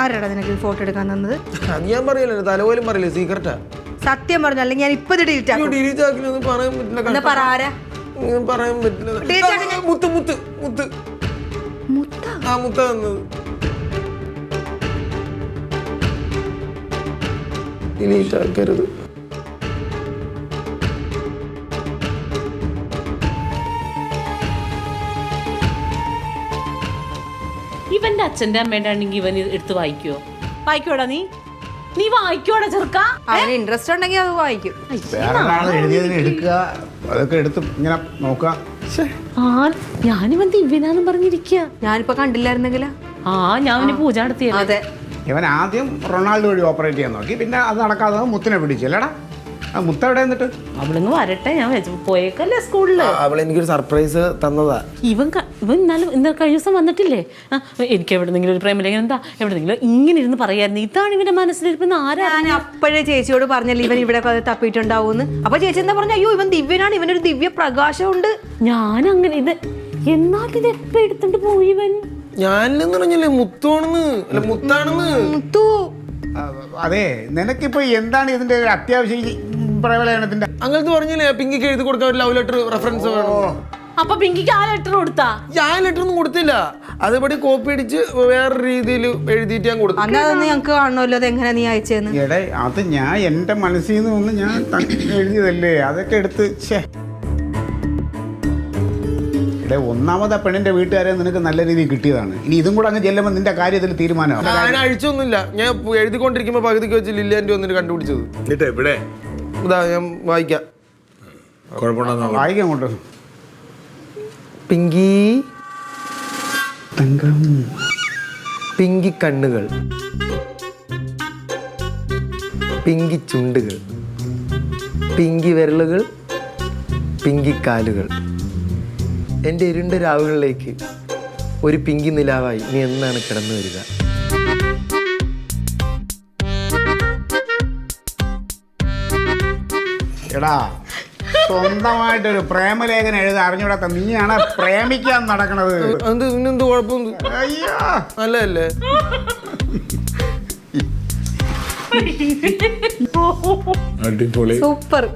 ആരാടാ നിനക്ക് ഫോട്ടോ എടുക്കാൻ തന്നത്? ഞാൻ പറയല്ലോ, തലപോലും പറയില്ല, സീക്രട്ടാ. സത്യം പറഞ്ഞു, അല്ലെങ്കിൽ ഞാൻ ഇപ്പൊ ഡിലീറ്റ് ആക്കും. ഡിലീറ്റ് ആക്കിയൊന്നും പറയാൻ പറ്റില്ല. പറ ആരാ? പറയാൻ പറ്റില്ല. മുത്ത് മുത്ത് മുത്ത് മുത്ത. ആ മുത്ത വന്നത്. ഡിലീറ്റ് ആക്കരുത്. ഇവന്റെ അച്ഛന്റെ അമ്മേന്റെ ആണെങ്കിൽ ഇവൻ എടുത്ത് വായിക്കോ? വായിക്കോടാ നീ വായിക്കോടാ ചെറുക്ക. അവന് ഇൻട്രസ്റ്റ് ഉണ്ടെങ്കിൽ അത് വായിക്കും. എഴുതിയതിന് എടുക്കുക, അതൊക്കെ എടുത്ത് ഇങ്ങനെ നോക്കുക. ഞാനിവൻ ദിവ്യനാന്നും പറഞ്ഞിരിക്കുക. ഞാനിപ്പോ കണ്ടില്ലായിരുന്നെങ്കിലാ. ഞാൻ പൂജ നടത്തിയ. അതെ, ഇവൻ ആദ്യം റൊണാൾഡോ വഴി ഓപ്പറേറ്റ് ചെയ്യാൻ നോക്കി, പിന്നെ അത് നടക്കാതെ മുത്തിനെ പിടിച്ചില്ലടാ. ആ മുത്ത എവിടെ എന്നിട്ട്? അവളിങ്ങ് വരട്ടെ, ഞാൻ പോയേക്കല്ലേ സ്കൂളില്. അവൾ എനിക്കൊരു സർപ്രൈസ് തന്നതാ. ഇവൻ ഇന്നലെ കഴിഞ്ഞ ദിവസം വന്നിട്ടില്ലേ, എനിക്ക് എവിടെന്നെങ്കിലും ഒരു പ്രേമലേഖനം എന്താ എവിടെന്നെങ്കിലും ഇങ്ങനെ ഇരുന്ന് പറയായിരുന്നു. ഇതാണ് ഇവന്റെ മനസ്സിലിരിക്കുന്ന. ഞാൻ അപ്പോഴേ ചേച്ചിയോട് പറഞ്ഞല്ലേ ഇവൻ ഇവിടെ തപ്പിയിട്ടുണ്ടാവൂന്ന്. അപ്പൊ ചേച്ചി എന്താ പറഞ്ഞ? അയ്യോ, ഇവൻ ദിവ്യനാണ്, ഇവനൊരു ദിവ്യ പ്രകാശമുണ്ട്. ഞാൻ അങ്ങനെ ഇത് എന്നാൽ ഇത് എപ്പോ എടുത്തോണ്ട് പോയി ഇവൻ? ഞാനെന്ന് പറഞ്ഞല്ലേ മുത്താണെന്ന്. അല്ല മുത്താണെന്ന്. മുത്തു, അതെ, നിനക്കിപ്പോ എന്താണ് ഇതിന്റെ അത്യാവശ്യം പ്രബലനത്തിന്റെ? അങ്ങനത്തെ പറഞ്ഞില്ലേ പിങ്കിക്ക് എഴുതി കൊടുക്കാൻ ഒരു ലവ് ലെറ്റർ റെഫറൻസ് വേണം. അപ്പൊ പിങ്കിക്ക് ആ ലെറ്റർ കൊടുത്താ? ഞാൻ ലെറ്റർ ഒന്നും കൊടുത്തില്ല, അതേപടി കോപ്പി അടിച്ച് വേറെ രീതിയിൽ എഴുതിയിട്ട് ഞാൻ കൊടുത്തു. അതൊന്ന് ഞങ്ങക്ക് കാണണമല്ലോ, അത് എങ്ങനെ നീ അയച്ചെന്ന്. എടേ, അത് ഞാൻ എന്റെ മനസ്സിൽ നിന്ന് ഒന്ന് ഞാൻ എഴുതിയതല്ലേ, അതൊക്കെ എടുത്ത്. എടേ, ഒന്നാമത് ആ പെണ്ണിന്റെ വീട്ടുകാരെ നിനക്ക് നല്ല രീതിയിൽ കിട്ടിയതാണ്. ഇനി ഇതും കൂടെ അങ്ങ് ചെല്ലുമ്പോൾ നിന്റെ കാര്യത്തിൽ തീരുമാനമാണ്. ഞാൻ അഴിച്ചൊന്നുമില്ല, ഞാൻ എഴുതിക്കൊണ്ടിരിക്കുമ്പോ പകുതിക്ക് വെച്ച് ലില്ലിയാൻ്റെ വന്നിട്ട് കണ്ടുപിടിച്ചത്. ഇവിടെ ഇതാ ഞാൻ വായിക്കാം. വായിക്കാൻ കൊണ്ട് പിങ്കി തങ്കം, പിങ്കി കണ്ണുകൾ, പിങ്കി ചുണ്ടുകൾ, പിങ്കി വിരലുകൾ, പിങ്കി കാലുകൾ. എൻ്റെ ഇരുണ്ട രാവുകളിലേക്ക് ഒരു പിങ്കി നിലാവായി നീ എന്നാണ് കിടന്നു വരിക? എടാ, സ്വന്തമായിട്ടൊരു പ്രേമലേഖനം എഴുതി അറിഞ്ഞൂടാത്ത നീയാണ് പ്രേമിക്കാൻ നടക്കണത്. എന്ത് കുഴപ്പമൊന്നും? അയ്യോ, നല്ലതല്ലേ? അടിപൊളി, സൂപ്പർ.